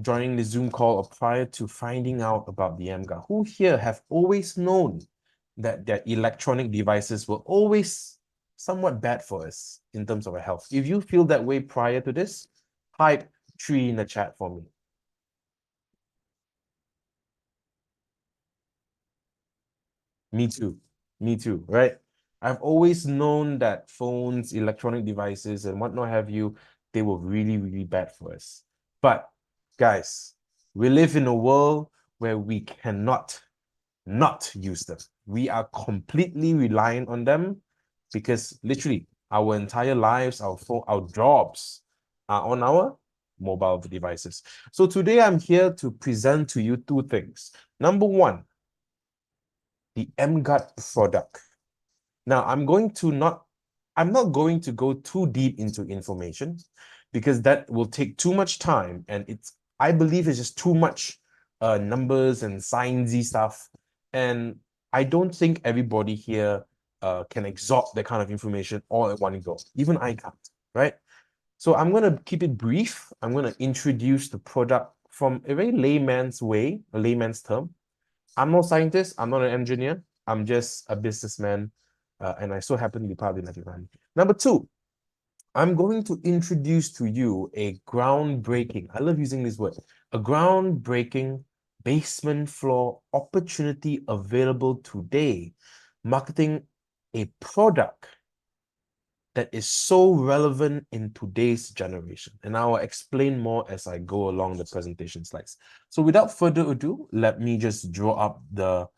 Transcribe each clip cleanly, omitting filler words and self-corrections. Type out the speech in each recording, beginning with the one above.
joining the Zoom call or prior to finding out about the emGuarde? Who here have always known that their electronic devices were always somewhat bad for us in terms of our health? If you feel that way prior to this, type 3 in the chat for me. Me too. Me too, right? I've always known that phones, electronic devices, and whatnot have you, they were really, really bad for us. But guys, we live in a world where we cannot not use them. We are completely reliant on them because literally our entire lives, our jobs are on our mobile devices. So today I'm here to present to you two things. Number one, the emGuarde product. Now, I'm not going to go too deep into information because that will take too much time, and I believe it's just too much numbers and sciencey stuff. And I don't think everybody here can absorb that kind of information all at one go. Even I can't, right? So I'm going to keep it brief. I'm going to introduce the product from a very layman's way, a layman's term. I'm no scientist. I'm not an engineer. I'm just a businessman, and I so happen to be part of the United Family. Number two, I'm going to introduce to you a groundbreaking, I love using this word, a groundbreaking basement floor opportunity available today, marketing a product that is so relevant in today's generation. And I will explain more as I go along the presentation slides. So without further ado, let me just draw up the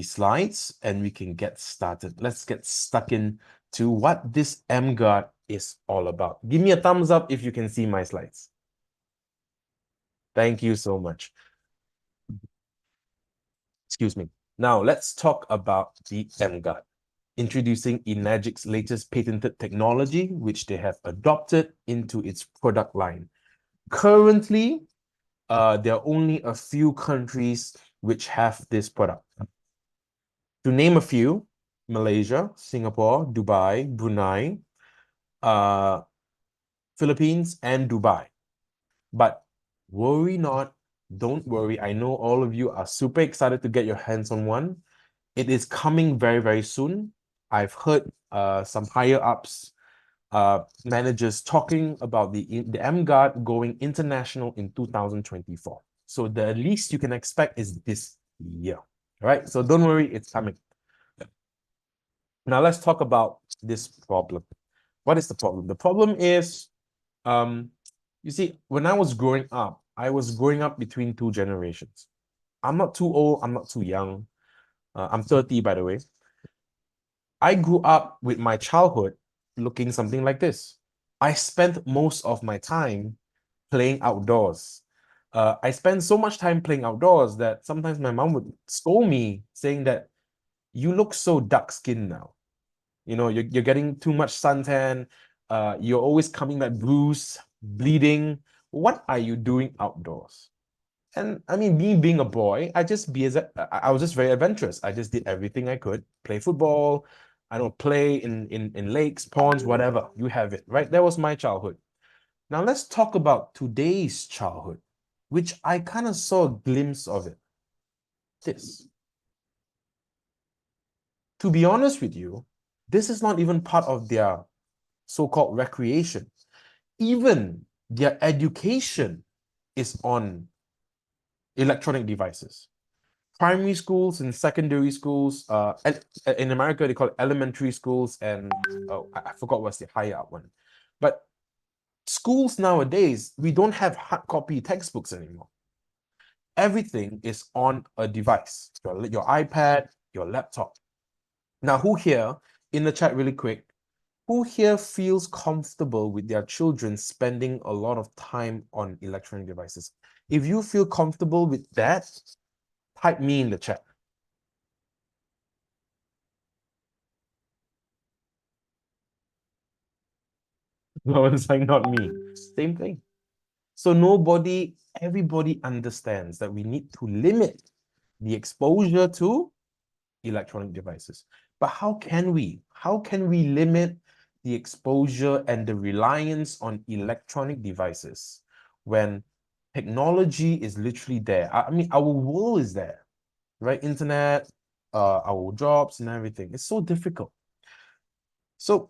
slides and we can get started. Let's get stuck in to what this emGuarde is all about. Give me a thumbs up if you can see my slides. Thank you so much. Excuse me. Now let's talk about the emGuarde. Introducing Enagic's latest patented technology, which they have adopted into its product line. Currently, there are only a few countries which have this product. To name a few, Malaysia, Singapore, Dubai, Brunei, Philippines, and Dubai. But worry not, don't worry. I know all of you are super excited to get your hands on one. It is coming very, very soon. I've heard some higher ups, managers talking about the emGuarde going international in 2024. So the least you can expect is this year, right? So don't worry, it's coming. Now let's talk about this problem. What is the problem? The problem is, you see, when I was growing up, I was growing up between two generations. I'm not too old, I'm not too young. I'm 30, by the way. I grew up with my childhood looking something like this. I spent most of my time playing outdoors. I spent so much time playing outdoors that sometimes my mom would scold me saying that you look so dark-skinned now. You know, you're getting too much suntan. You're always coming back bruised, bleeding. What are you doing outdoors? And I mean, me being a boy, I was just very adventurous. I just did everything I could. Play football, I don't play in lakes, ponds, whatever. You have it, right? That was my childhood. Now let's talk about today's childhood, which I kind of saw a glimpse of it. This. To be honest with you, this is not even part of their so-called recreation. Even their education is on electronic devices. Primary schools and secondary schools, in America, they call it elementary schools, and I forgot what's the higher up one. But schools nowadays, we don't have hard copy textbooks anymore. Everything is on a device, your iPad, your laptop. Now, who here, in the chat really quick, who here feels comfortable with their children spending a lot of time on electronic devices? If you feel comfortable with that, type me in the chat. No one's like, not me. Same thing. So everybody understands that we need to limit the exposure to electronic devices. But how can we? How can we limit the exposure and the reliance on electronic devices when Technology is literally there. I mean, our world is there, right? Internet, our jobs and everything. It's so difficult. So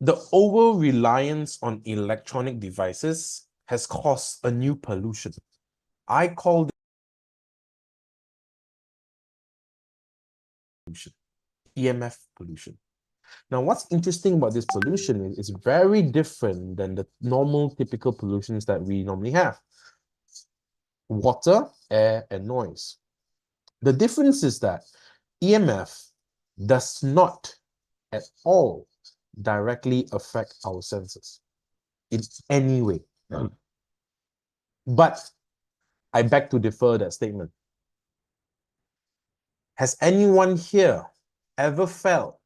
the over-reliance on electronic devices has caused a new pollution. I call it pollution, EMF pollution. Now, what's interesting about this pollution is it's very different than the normal typical pollutions that we normally have. Water, air, and noise. The difference is that EMF does not at all directly affect our senses in any way. But I beg to defer that statement. Has anyone here ever felt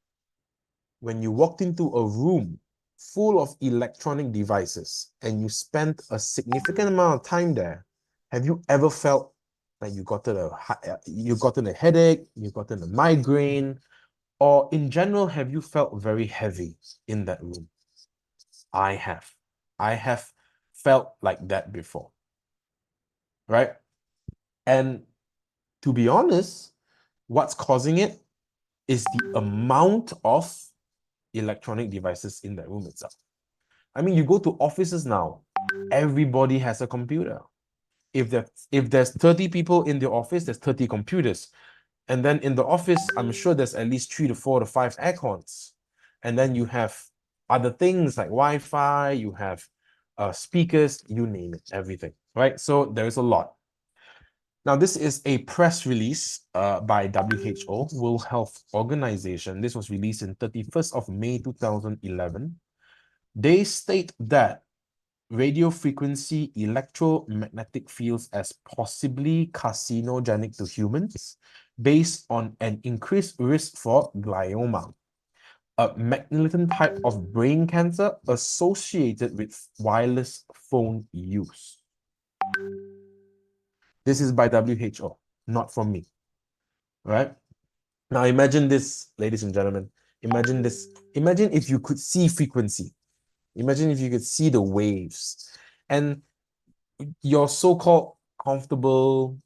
when you walked into a room full of electronic devices and you spent a significant amount of time there, have you ever felt like you gotten a headache, you gotten a migraine, or in general, have you felt very heavy in that room? I have. I have felt like that before, right? And to be honest, what's causing it is the amount of electronic devices in that room itself. I mean, you go to offices now, everybody has a computer. If there's 30 people in the office, there's 30 computers. And then in the office, I'm sure there's at least 3 to 4 to 5 aircons. And then you have other things like Wi-Fi, you have speakers, you name it, everything, right? So there's a lot. Now, this is a press release by WHO, World Health Organization. This was released in 31st of May 2011. They state that radio frequency electromagnetic fields as possibly carcinogenic to humans based on an increased risk for glioma, a malignant type of brain cancer associated with wireless phone use. This is by WHO, not from me, right? Now imagine this, ladies and gentlemen. Imagine this. Imagine if you could see frequency. Imagine if you could see the waves. And your so-called comfortable,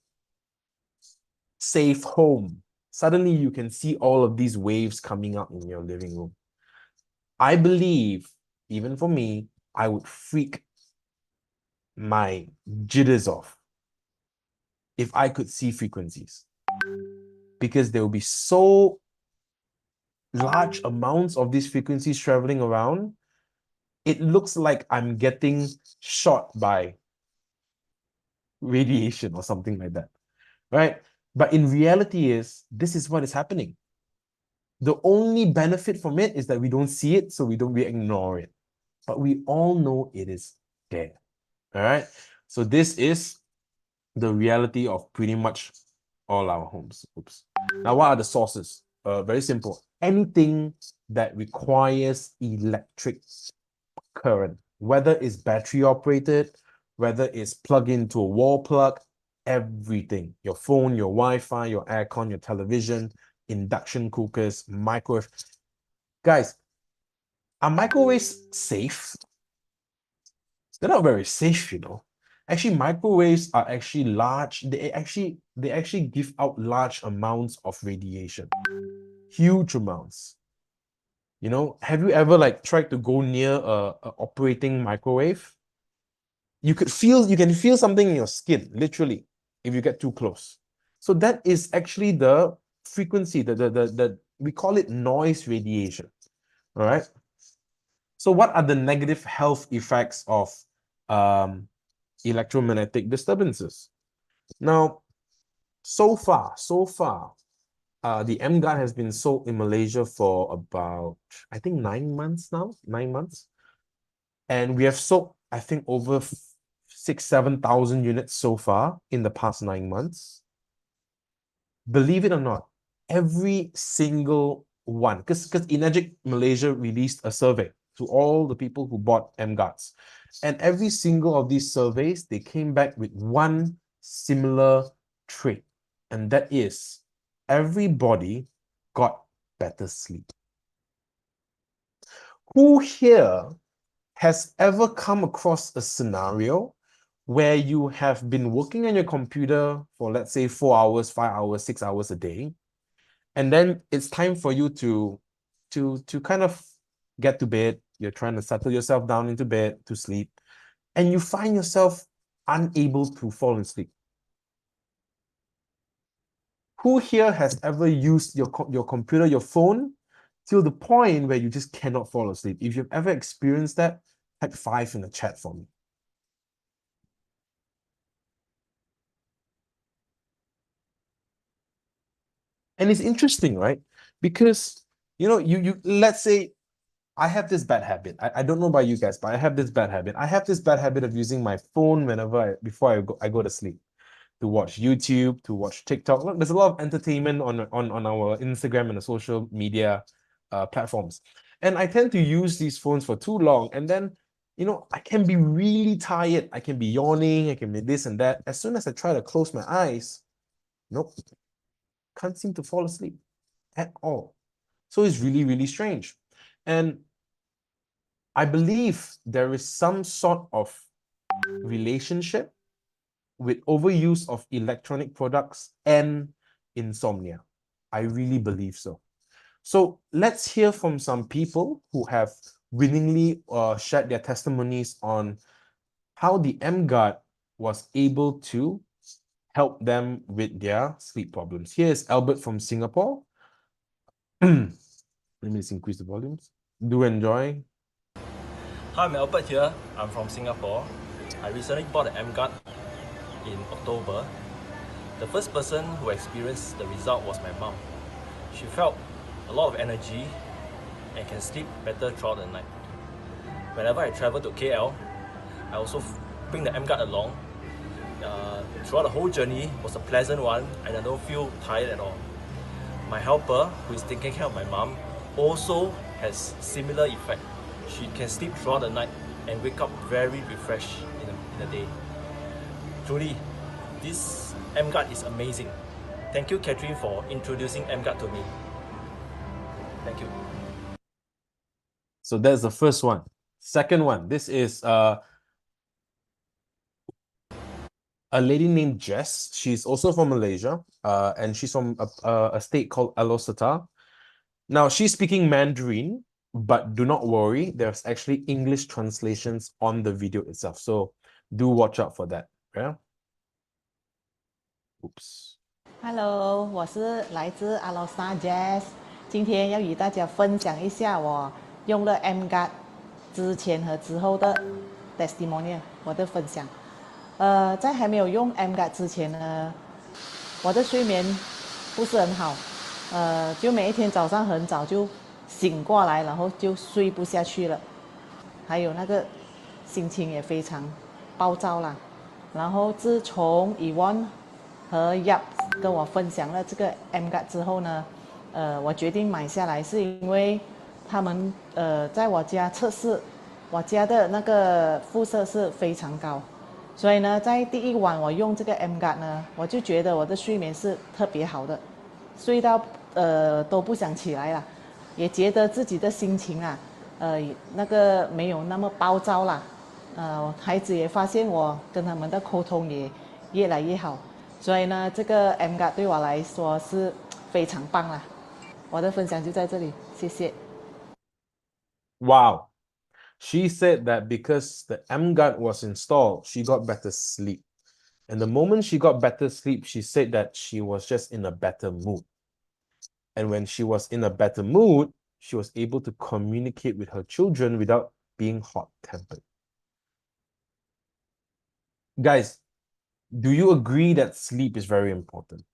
safe home, suddenly you can see all of these waves coming up in your living room. I believe, even for me, I would freak my jitters off if I could see frequencies, because there will be so large amounts of these frequencies traveling around. It looks like I'm getting shot by radiation or something like that, right? But in reality this is what is happening. The only benefit from it is that we don't see it, so we ignore it. But we all know it is there. All right. So this is the reality of pretty much all our homes. Oops. Now, what are the sources? Very simple. Anything that requires electric current, whether it's battery operated, whether it's plugged into a wall plug, everything. Your phone, your Wi-Fi, your aircon, your television, induction cookers, microwave. Guys, are microwaves safe? They're not very safe, you know. Actually, microwaves are actually large. They actually give out large amounts of radiation. Huge amounts. You know, have you ever like tried to go near a operating microwave? You can feel something in your skin, literally, if you get too close. So that is actually the frequency, the we call it noise radiation. All right. So what are the negative health effects of electromagnetic disturbances? Now, so far, the emGuarde has been sold in Malaysia for about, I think, 9 months now, 9 months. And we have sold, I think, over 7,000 units so far in the past 9 months. Believe it or not, every single one, because Energic Malaysia released a survey to all the people who bought emGuardes. And every single of these surveys, they came back with one similar trait. And that is, everybody got better sleep. Who here has ever come across a scenario where you have been working on your computer for, let's say, 4 hours, 5 hours, 6 hours a day, and then it's time for you to kind of get to bed. You're trying to settle yourself down into bed to sleep, and you find yourself unable to fall asleep. Who here has ever used your computer, your phone, till the point where you just cannot fall asleep? If you've ever experienced that, type 5 in the chat for me. And it's interesting, right? Because you let's say I have this bad habit. I don't know about you guys, but I have this bad habit. I have this bad habit of using my phone before I go to sleep, to watch YouTube, to watch TikTok. Look, there's a lot of entertainment on our Instagram and the social media platforms. And I tend to use these phones for too long. And then, I can be really tired. I can be yawning. I can be this and that. As soon as I try to close my eyes, nope, can't seem to fall asleep at all. So it's really, really strange. And I believe there is some sort of relationship with overuse of electronic products and insomnia. I really believe so. So let's hear from some people who have willingly shared their testimonies on how the emGuarde was able to help them with their sleep problems. Here's Albert from Singapore. Let me just increase the volumes. Do enjoy. Hi, I'm Albert here. I'm from Singapore. I recently bought an emGuarde in October. The first person who experienced the result was my mom. She felt a lot of energy and can sleep better throughout the night. Whenever I travel to KL, I also bring the emGuarde along. Throughout the whole journey was a pleasant one and I don't feel tired at all. My helper, who is taking care of my mom, also has similar effect. She can sleep throughout the night and wake up very refreshed in the day. Truly, this emGuarde is amazing. Thank you, Catherine, for introducing emGuarde to me. Thank you. So that's the first one. Second one, this is a lady named Jess. She's also from Malaysia, and she's from a state called Alosata. Now, she's speaking Mandarin, but do not worry, there's actually English translations on the video itself. So do watch out for that. Yeah. Oops. Hello，我是来自阿罗萨 Jazz，今天要与大家分享一下我用了 emGuarde 之前和之后的 testimonial， 我的分享。在还没有用 emGuarde 之前呢，我的睡眠不是很好，就每一天早上很早就醒过来，然后就睡不下去了，还有那个心情也非常暴躁啦。然后自从Yvonne和 Yap 跟我分享了这个 emGuarde 之后呢，我决定买下来，是因为他们在我家测试，我家的那个辐射是非常高，所以呢，在第一晚我用这个 emGuarde 呢，我就觉得我的睡眠是特别好的，睡到都不想起来了，也觉得自己的心情啊，那个没有那么暴躁啦，孩子也发现我跟他们的沟通也越来越好。所以呢，这个 emGuarde 对我来说是非常棒啦。我的分享就在这里，谢谢。Wow. She said that because the emGuarde was installed, she got better sleep. And the moment she got better sleep, she said that she was just in a better mood. And when she was in a better mood, she was able to communicate with her children without being hot-tempered. Guys, do you agree that sleep is very important?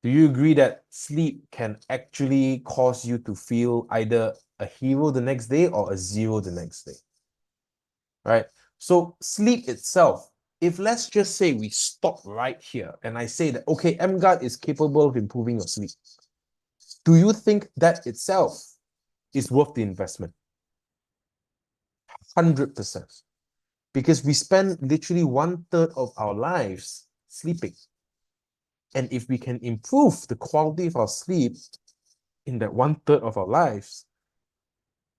Do you agree that sleep can actually cause you to feel either a hero the next day or a zero the next day? Right? So sleep itself, if let's just say we stop right here and I say that, okay, emGuarde is capable of improving your sleep, do you think that itself is worth the investment? 100%. Because we spend literally 1/3 of our lives sleeping. And if we can improve the quality of our sleep in that 1/3 of our lives,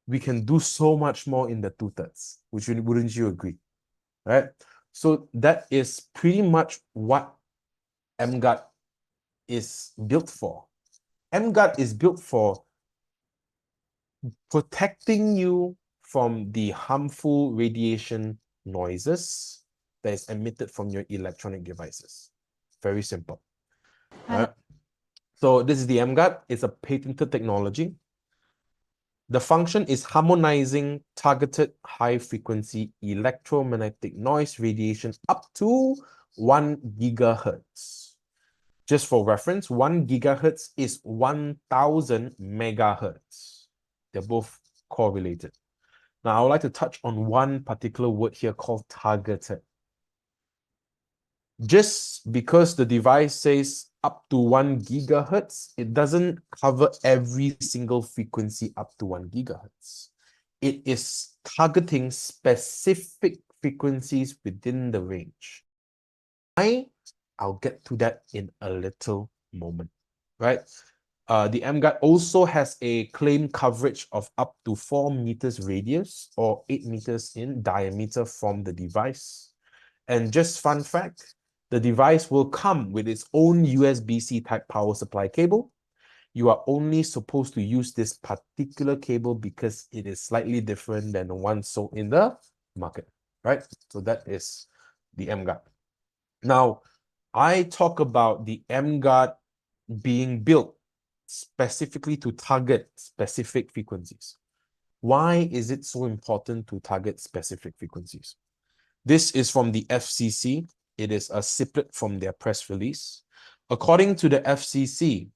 we can do so much more in the 2/3, wouldn't you agree? Right? So that is pretty much what emGuarde is built for. emGuarde is built for protecting you from the harmful radiation noises that is emitted from your electronic devices. Very simple. Right? So this is the emGuarde. It's a patented technology. The function is harmonizing targeted high-frequency electromagnetic noise radiation up to 1 gigahertz. Just for reference, 1 gigahertz is 1,000 megahertz. They're both correlated. Now, I would like to touch on one particular word here called targeted. Just because the device says up to 1 gigahertz, it doesn't cover every single frequency up to 1 gigahertz. It is targeting specific frequencies within the range. I'll get to that in a little moment, right? The emGuarde also has a claim coverage of up to 4 meters radius or 8 meters in diameter from the device. And just fun fact, the device will come with its own USB-C type power supply cable. You are only supposed to use this particular cable because it is slightly different than the one sold in the market, right? So that is the emGuarde. Now, I talk about the emGuarde being built specifically to target specific frequencies. Why is it so important to target specific frequencies? This is from the FCC. It is a snippet from their press release. According to the FCC,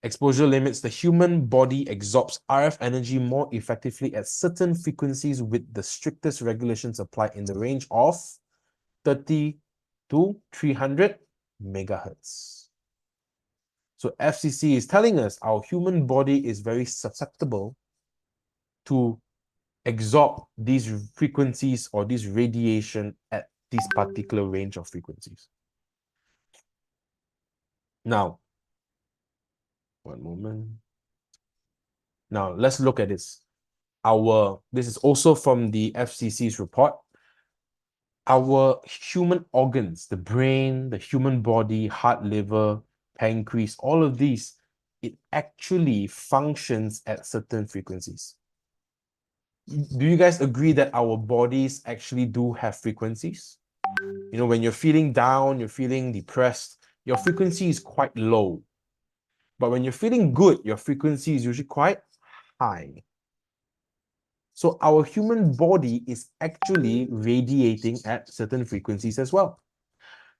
exposure limits, the human body absorbs RF energy more effectively at certain frequencies with the strictest regulations applied in the range of 30 to 300 megahertz. So FCC is telling us our human body is very susceptible to absorb these frequencies or this radiation at this particular range of frequencies. Now, one moment. Now, let's look at this. This is also from the FCC's report. Our human organs, the brain, the human body, heart, liver, pancreas, all of these, it actually functions at certain frequencies. Do you guys agree that our bodies actually do have frequencies? You know, when you're feeling down, you're feeling depressed, your frequency is quite low. But when you're feeling good, your frequency is usually quite high. So our human body is actually radiating at certain frequencies as well.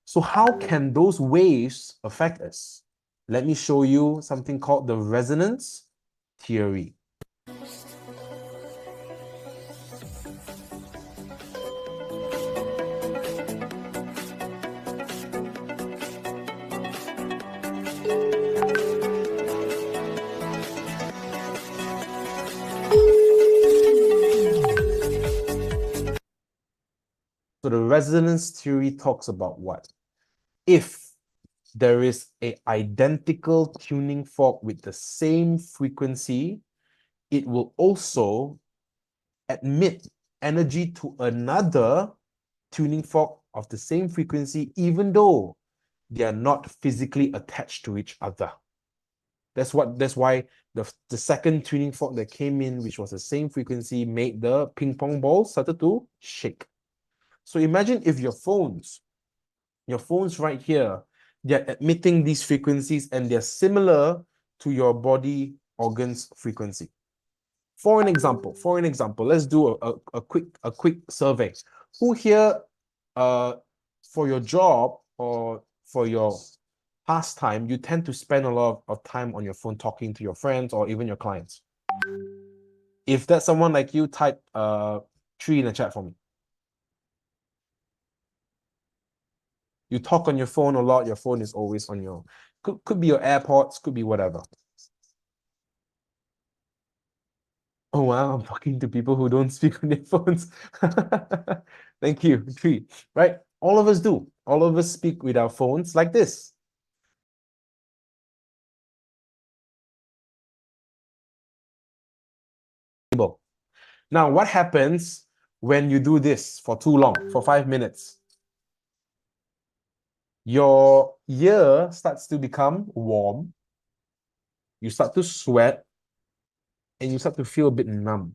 So how can those waves affect us? Let me show you something called the resonance theory. So the resonance theory talks about what? If there is an identical tuning fork with the same frequency, it will also emit energy to another tuning fork of the same frequency, even though they are not physically attached to each other. That's why the second tuning fork that came in, which was the same frequency, made the ping pong ball started to shake. So imagine if your phones right here, they're emitting these frequencies and they're similar to your body organs frequency. For an example, let's do a quick survey. Who here, for your job or for your pastime, you tend to spend a lot of time on your phone talking to your friends or even your clients? If that's someone like you, type 3 in the chat for me. You talk on your phone a lot, your phone is always on your, could be your AirPods, could be whatever. Oh wow, I'm talking to people who don't speak on their phones. Thank you, 3. Right? All of us do. All of us speak with our phones like this. Now, what happens when you do this for too long, for 5 minutes, your ear starts to become warm, you start to sweat, and you start to feel a bit numb.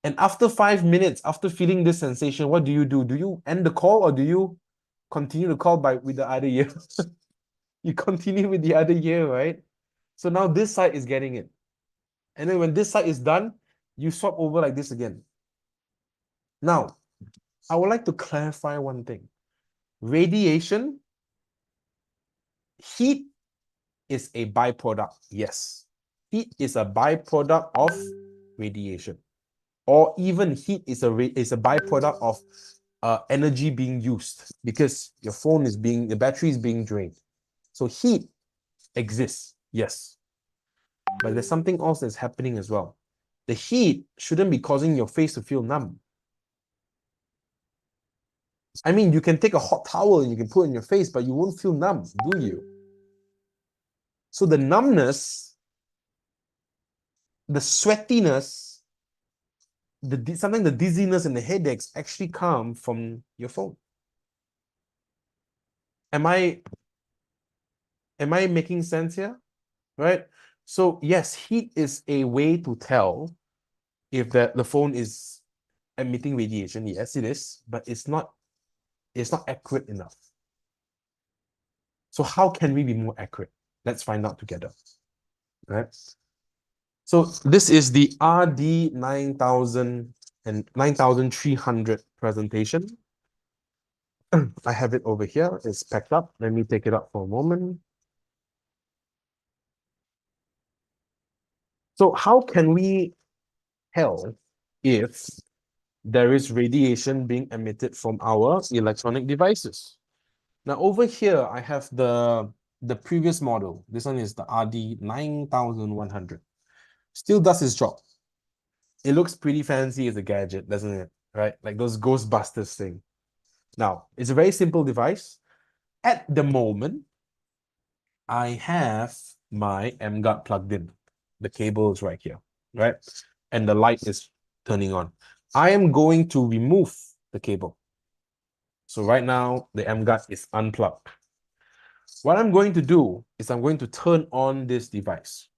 And after 5 minutes, after feeling this sensation, what do? Do you end the call or do you continue the call with the other ear? You continue with the other ear, right? So now this side is getting it. And then when this side is done, you swap over like this again. Now, I would like to clarify one thing. Radiation, heat is a byproduct. Yes. Heat is a byproduct of radiation. Or even heat is a byproduct of energy being used because your phone is the battery is being drained. So heat exists, yes. But there's something else that's happening as well. The heat shouldn't be causing your face to feel numb. I mean, you can take a hot towel and you can put it in your face, but you won't feel numb, do you? So the numbness, the sweatiness, sometimes the dizziness and the headaches actually come from your phone. Am I making sense here? Right? So yes, heat is a way to tell if the phone is emitting radiation. Yes, it is, but it's not accurate enough. So how can we be more accurate? Let's find out together. Right? So this is the RD 9000 and 9300 presentation. I have it over here. It's packed up. Let me take it up for a moment. So how can we tell if there is radiation being emitted from our electronic devices? Now over here, I have the previous model. This one is the RD 9100. Still does its job. It looks pretty fancy as a gadget, doesn't it? Right? Like those Ghostbusters thing. Now, it's a very simple device. At the moment, I have my emGuarde plugged in. The cable is right here, right? And the light is turning on. I am going to remove the cable. So right now, the emGuarde is unplugged. What I'm going to do is I'm going to turn on this device.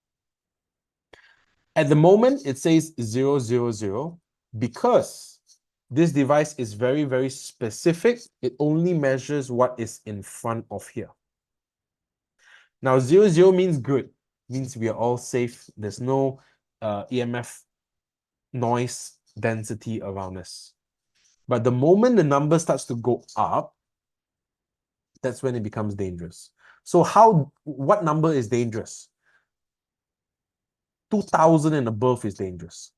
At the moment, it says 000 because this device is very, very specific. It only measures what is in front of here. Now, 00 means good. Means we are all safe. There's no EMF noise density around us. But the moment the number starts to go up, that's when it becomes dangerous. So what number is dangerous? 2000 and above is dangerous.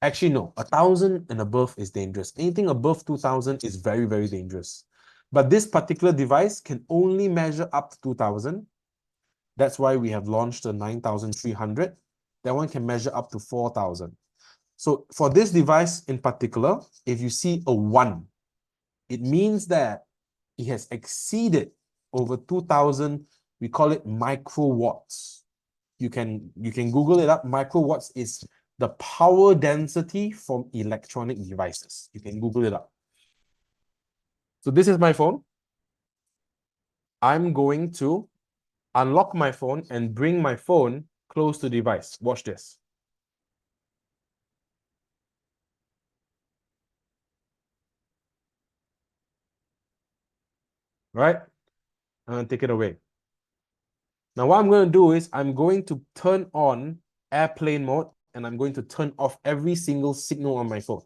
Actually, no, 1000 and above is dangerous. Anything above 2000 is very, very dangerous. But this particular device can only measure up to 2000. That's why we have launched the 9300. That one can measure up to 4000. So for this device in particular, if you see a 1, it means that it has exceeded over 2000. We call it microwatts. You can Google it up. Microwatts is the power density from electronic devices. You can Google it up. So this is my phone. I'm going to unlock my phone and bring my phone close to the device. Watch this. Right? I'm going to take it away. Now what I'm going to do is I'm going to turn on airplane mode and I'm going to turn off every single signal on my phone.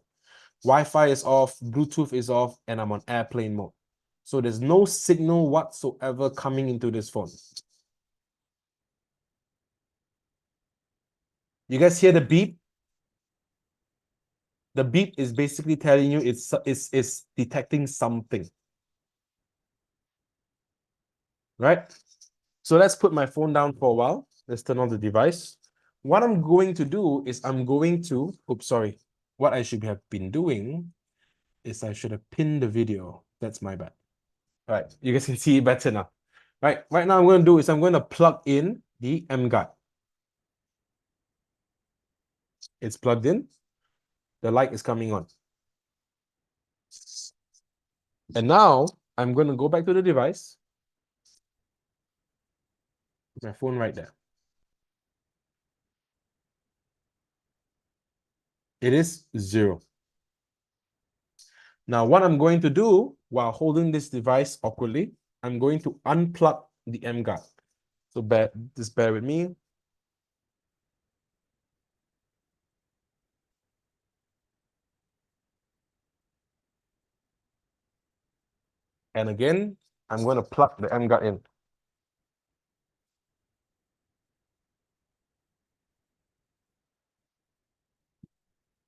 Wi-Fi is off, Bluetooth is off, and I'm on airplane mode. So there's no signal whatsoever coming into this phone. You guys hear the beep? The beep is basically telling you it's detecting something. Right? So let's put my phone down for a while. Let's turn on the device. What I'm going to do is I'm going to, oops, sorry. What I should have been doing is I should have pinned the video. That's my bad. All right, you guys can see it better now. Right now I'm going to do is I'm going to plug in the emGuarde. It's plugged in. The light is coming on. And now I'm going to go back to the device. My phone right there. It is 0. Now, what I'm going to do while holding this device awkwardly, I'm going to unplug the emGuarde. So just bear with me. And again, I'm going to plug the emGuarde in.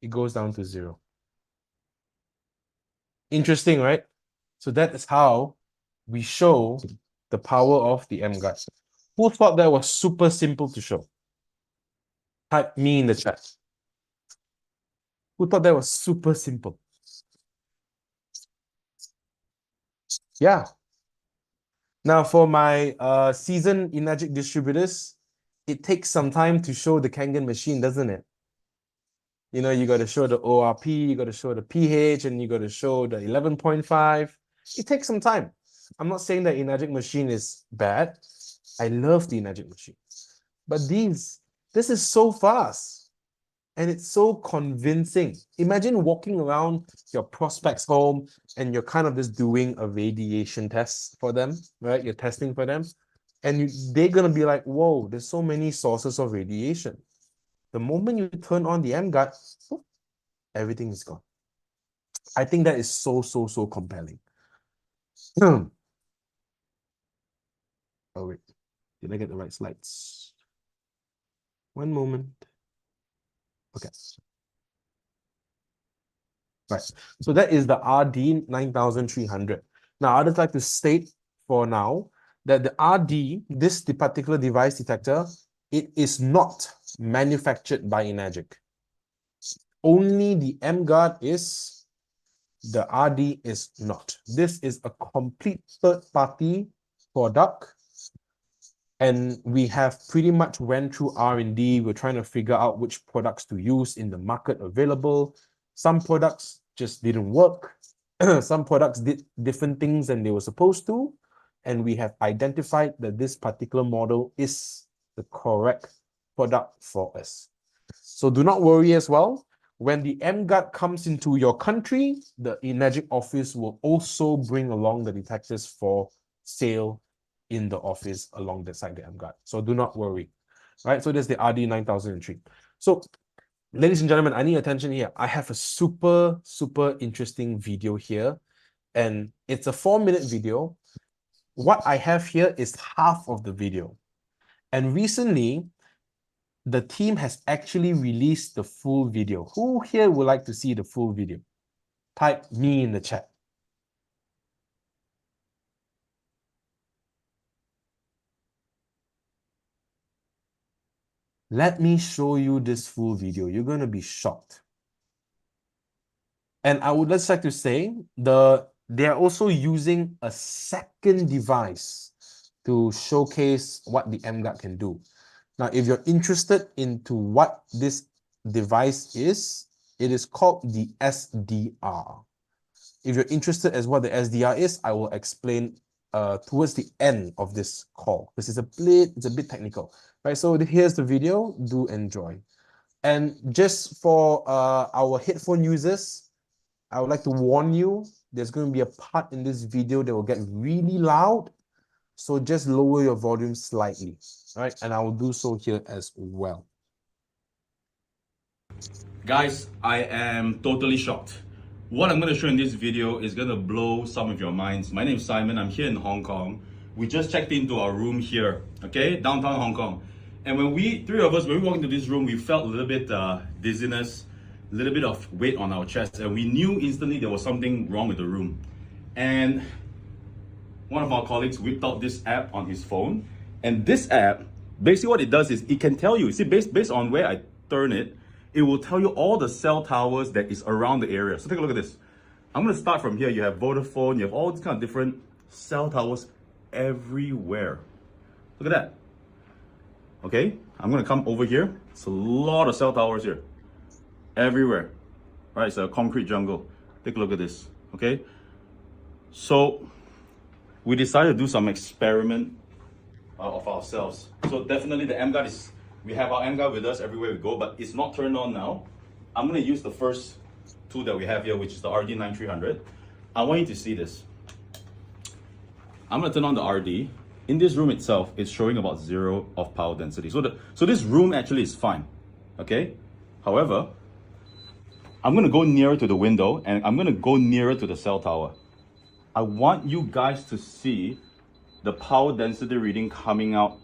It goes down to 0. Interesting, right? So that is how we show the power of the emGuarde. Who thought that was super simple to show? Type me in the chat. Who thought that was super simple? Yeah. Now for my seasoned Enagic distributors, it takes some time to show the Kangen machine, doesn't it? You know, you got to show the ORP, you got to show the pH, and you got to show the 11.5. It takes some time. I'm not saying that Enagic machine is bad. I love the Enagic machine. But this is so fast. And it's so convincing. Imagine walking around your prospect's home and you're kind of just doing a radiation test for them, right? You're testing for them. And they're going to be like, whoa, there's so many sources of radiation. The moment you turn on the emGuarde, everything is gone. I think that is so compelling. Oh, wait. Did I get the right slides? One moment. Okay. Right. So that is the RD 9300. Now, I'd just like to state for now that the RD, the particular device detector, it is not manufactured by Enagic. Only the emGuarde is, the RD is not. This is a complete third-party product. And we have pretty much went through R&D. We're trying to figure out which products to use in the market available. Some products just didn't work. Some products did different things than they were supposed to. And we have identified that this particular model is the correct product for us. So do not worry as well. When the emGuarde comes into your country, the Enagic office will also bring along the detectors for sale in the office along the side the emGuarde. So do not worry. Right? So there's the RD 9003. So ladies and gentlemen, I need attention here. I have a super interesting video here. And it's a 4-minute video. What I have here is half of the video. And recently, the team has actually released the full video. Who here would like to see the full video? Type me in the chat. Let me show you this full video. You're going to be shocked. And I would just like to say, they're also using a second device to showcase what the emGuarde can do. Now, if you're interested into what this device is, it is called the SDR. If you're interested as what the SDR is, I will explain towards the end of this call. This is it's a bit technical, right? So here's the video. Do enjoy. And just for our headphone users, I would like to warn you, there's going to be a part in this video that will get really loud. So just lower your volume slightly, all right? And I will do so here as well. Guys, I am totally shocked. What I'm going to show in this video is going to blow some of your minds. My name is Simon. I'm here in Hong Kong. We just checked into our room here, okay? Downtown Hong Kong. And when three of us, when we walked into this room, we felt a little bit dizziness, a little bit of weight on our chest. And we knew instantly there was something wrong with the room. And one of our colleagues whipped out this app on his phone. And this app, basically what it does is it can tell you, see, based on where I turn it, it will tell you all the cell towers that is around the area. So take a look at this. I'm going to start from here. You have Vodafone, you have all these kind of different cell towers everywhere. Look at that. Okay, I'm going to come over here. It's a lot of cell towers here. Everywhere. right? It's a concrete jungle. Take a look at this, okay? So we decided to do some experiment of ourselves. So definitely the emGuarde is, we have our emGuarde with us everywhere we go, but it's not turned on now. I'm gonna use the first tool that we have here, which is the RD9300. I want you to see this. I'm gonna turn on the RD. In this room itself, it's showing about 0 of power density. So this room actually is fine, okay? However, I'm gonna go nearer to the window and I'm gonna go nearer to the cell tower. I want you guys to see the power density reading coming out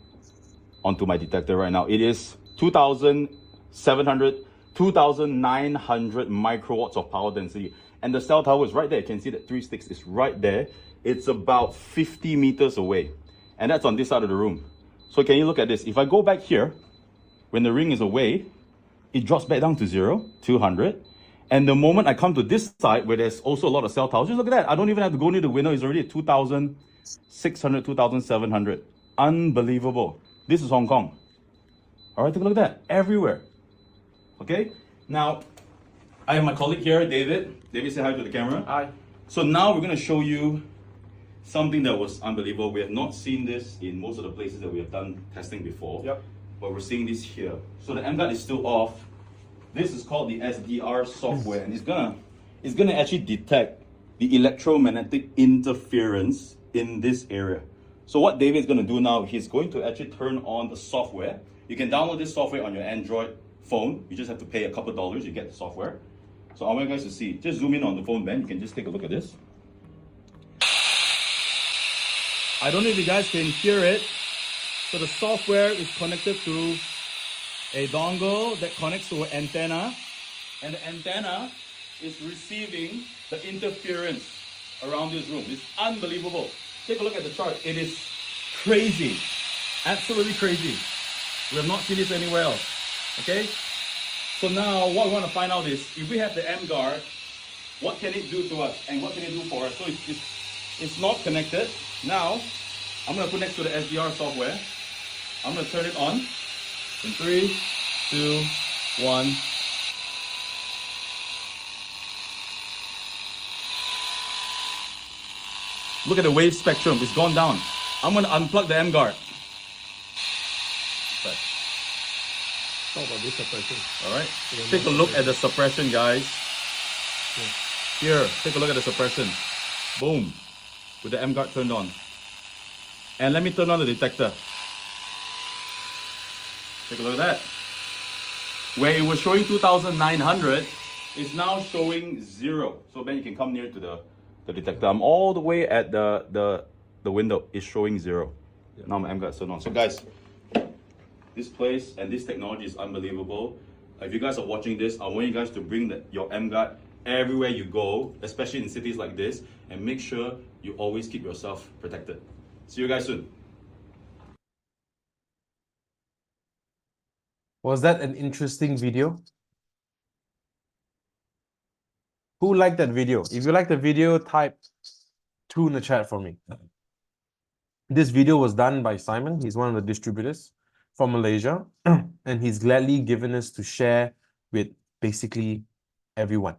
onto my detector right now. It is 2,900 microwatts of power density. And the cell tower is right there. You can see that 3 sticks is right there. It's about 50 meters away. And that's on this side of the room. So can you look at this? If I go back here, when the ring is away, it drops back down to 0, 200. And the moment I come to this side where there's also a lot of cell towers, just look at that. I don't even have to go near the window. It's already at 2,600, 2,700. Unbelievable. This is Hong Kong. All right, take a look at that. Everywhere. Okay? Now, I have my colleague here, David. David, say hi to the camera. Hi. So now we're going to show you something that was unbelievable. We have not seen this in most of the places that we have done testing before. Yep. But we're seeing this here. So the emGuarde is still off. This is called the SDR software, and it's gonna actually detect the electromagnetic interference in this area. So what David is gonna do now, he's going to actually turn on the software. You can download this software on your Android phone. You just have to pay a couple dollars, you get the software. So I want you guys to see. Just zoom in on the phone, Ben. You can just take a look at this. I don't know if you guys can hear it. So the software is connected to a dongle that connects to an antenna, and the antenna is receiving the interference around this room. It's unbelievable. Take a look at the chart. It is crazy. Absolutely crazy. We have not seen this anywhere else. Okay? So now what we want to find out is, if we have the emGuarde, what can it do to us and what can it do for us? So it's not connected. Now, I'm going to put next to the SDR software. I'm going to turn it on. In 3, 2, 1. Look at the wave spectrum. It's gone down. I'm going to unplug the emGuarde. Talk about this suppression. All right. Take a look at the suppression, guys. Here, take a look at the suppression. Boom. With the emGuarde turned on. And let me turn on the detector. Take a look at that. Where it was showing 2,900, it's now showing 0. So then you can come near to the detector. I'm all the way at the window. It's showing 0. Yeah. Now my emGuarde turned on. So guys, this place and this technology is unbelievable. If you guys are watching this, I want you guys to bring your emGuarde everywhere you go, especially in cities like this, and make sure you always keep yourself protected. See you guys soon. Was that an interesting video? Who liked that video? If you liked the video, type 2 in the chat for me. This video was done by Simon. He's one of the distributors from Malaysia, and he's gladly given us to share with basically everyone.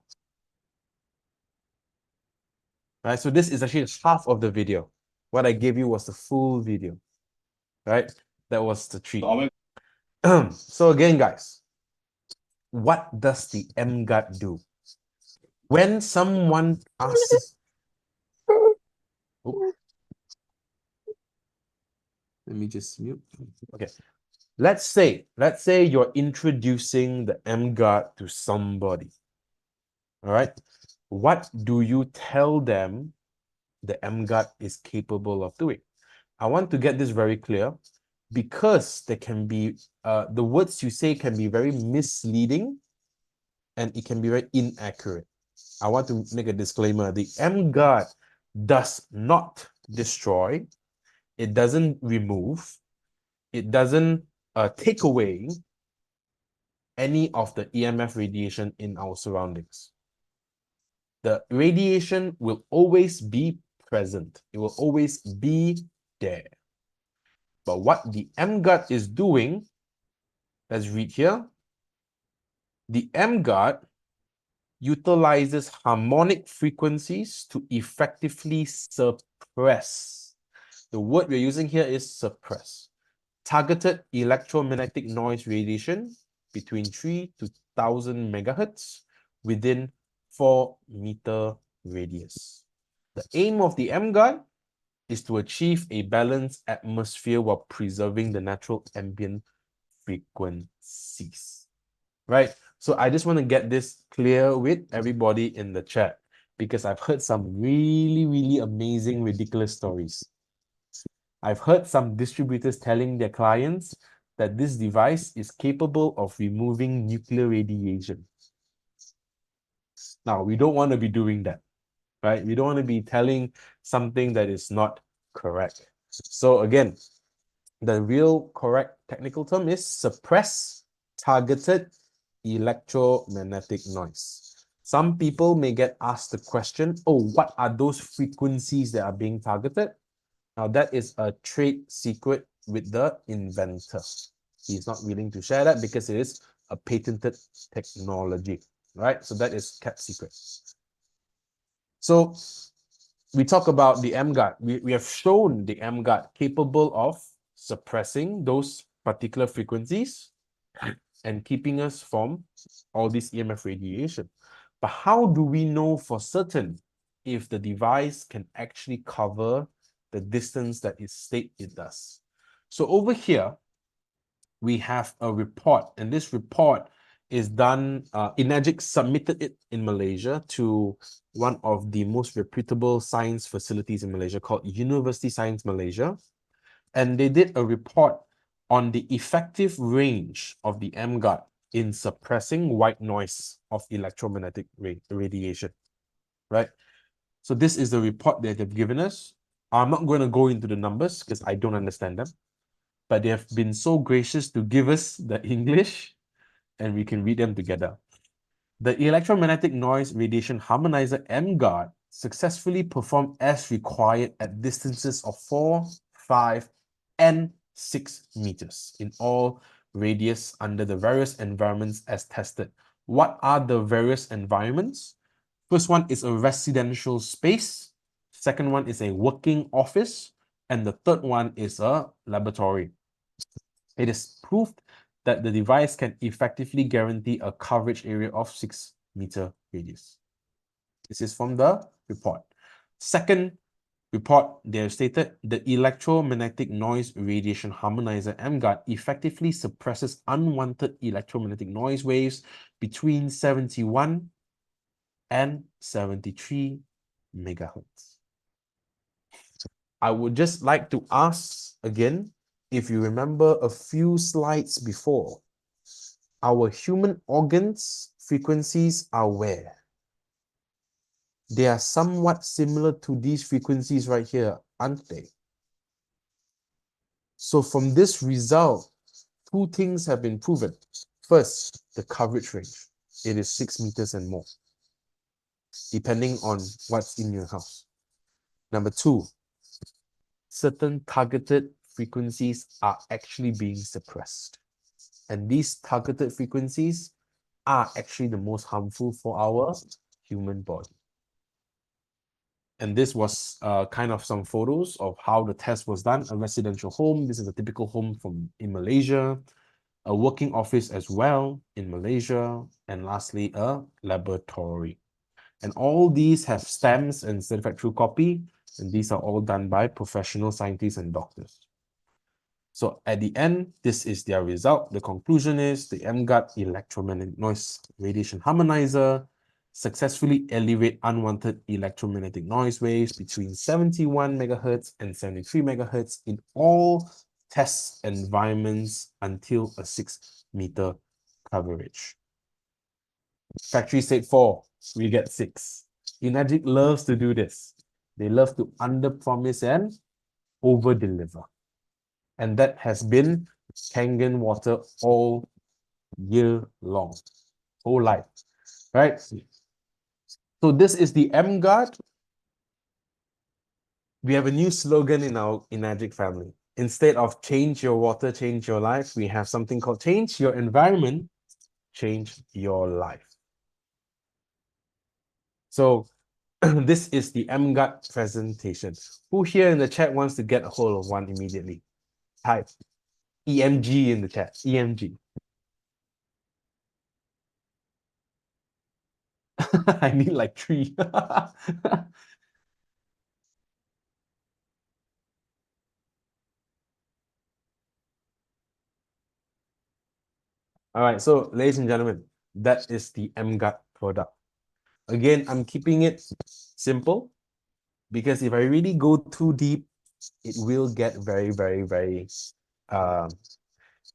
Right, so this is actually half of the video. What I gave you was the full video. Right, that was the treat. So again, guys, what does the emGuarde do? When someone asks, oh, let me just mute. Okay, let's say you're introducing the emGuarde to somebody. All right, what do you tell them the emGuarde is capable of doing? I want to get this very clear, because there can be the words you say can be very misleading and it can be very inaccurate. I want to make a disclaimer. The emGuarde does not destroy, it doesn't remove, it doesn't take away any of the EMF radiation in our surroundings. The radiation will always be present. It will always be there. But what the emGuarde is doing, let's read here. The emGuarde utilizes harmonic frequencies to effectively suppress. The word we're using here is suppress. Targeted electromagnetic noise radiation between 3 to 1000 megahertz within 4-meter radius. The aim of the emGuarde is to achieve a balanced atmosphere while preserving the natural ambient frequencies, right? So I just want to get this clear with everybody in the chat because I've heard some really, really amazing, ridiculous stories. I've heard some distributors telling their clients that this device is capable of removing nuclear radiation. Now, we don't want to be doing that, right? We don't want to be telling something that is not correct. So again, the real correct technical term is suppress targeted electromagnetic noise. Some people may get asked the question, oh, what are those frequencies that are being targeted? Now, that is a trade secret with the inventor. He's not willing to share that because it is a patented technology, right? So that is kept secret. So we talk about the emGuarde. We have shown the emGuarde capable of suppressing those particular frequencies and keeping us from all this EMF radiation. But how do we know for certain if the device can actually cover the distance that it states it does? So over here, we have a report, and this report is done, Enagic submitted it in Malaysia to one of the most reputable science facilities in Malaysia called University Science Malaysia. And they did a report on the effective range of the emGuarde in suppressing white noise of electromagnetic radiation, right? So this is the report that they've given us. I'm not going to go into the numbers because I don't understand them, but they have been so gracious to give us the English and we can read them together. The electromagnetic noise radiation harmonizer emGuarde successfully performed as required at distances of 4, 5, and 6 meters in all radius under the various environments as tested. What are the various environments? First one is a residential space. Second one is a working office. And the third one is a laboratory. It is proved that the device can effectively guarantee a coverage area of 6-meter radius. This is from the report. Second report, they have stated the electromagnetic noise radiation harmonizer emGuarde effectively suppresses unwanted electromagnetic noise waves between 71 and 73 megahertz. I would just like to ask again, if you remember a few slides before, our human organs frequencies are where? They are somewhat similar to these frequencies right here, aren't they? So from this result, two things have been proven. First, the coverage range. It is 6 meters and more, depending on what's in your house. Number two, certain targeted frequencies are actually being suppressed. And these targeted frequencies are actually the most harmful for our human body. And this was kind of some photos of how the test was done. A residential home, this is a typical home in Malaysia. A working office as well in Malaysia. And lastly, a laboratory. And all these have stamps and certified true copy. And these are all done by professional scientists and doctors. So at the end, this is their result. The conclusion is the emGuarde electromagnetic noise radiation harmonizer successfully elevate unwanted electromagnetic noise waves between 71 megahertz and 73 megahertz in all test environments until a 6-meter coverage. Factory state 4, we get 6. Enagic loves to do this. They love to under-promise and over-deliver. And that has been Kangen water all year long, whole life, right? So this is the emGuarde. We have a new slogan in our Enagic family. Instead of change your water, change your life, we have something called change your environment, change your life. So this is the emGuarde presentation. Who here in the chat wants to get a hold of one immediately? Type EMG in the chat. EMG. I need like 3. All right, so ladies and gentlemen, that is the emGuarde product. Again, I'm keeping it simple because if I really go too deep, it will get very, very, very,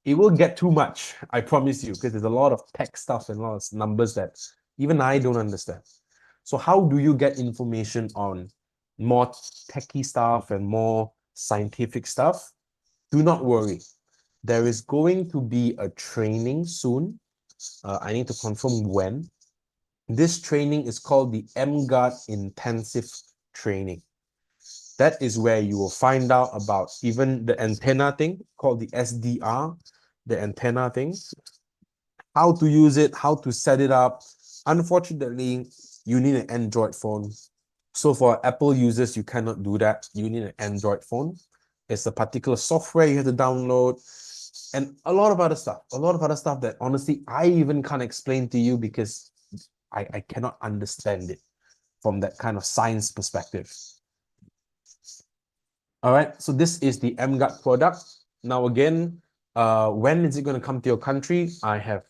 it will get too much, I promise you, because there's a lot of tech stuff and a lot of numbers that even I don't understand. So how do you get information on more techie stuff and more scientific stuff? Do not worry. There is going to be a training soon. I need to confirm when. This training is called the emGuarde Intensive Training. That is where you will find out about even the antenna thing called the SDR, the antenna thing, how to use it, how to set it up. Unfortunately, you need an Android phone. So for Apple users, you cannot do that. You need an Android phone. It's a particular software you have to download and a lot of other stuff that honestly, I even can't explain to you because I cannot understand it from that kind of science perspective. All right, so this is the emGuarde product. Now again, when is it going to come to your country? I have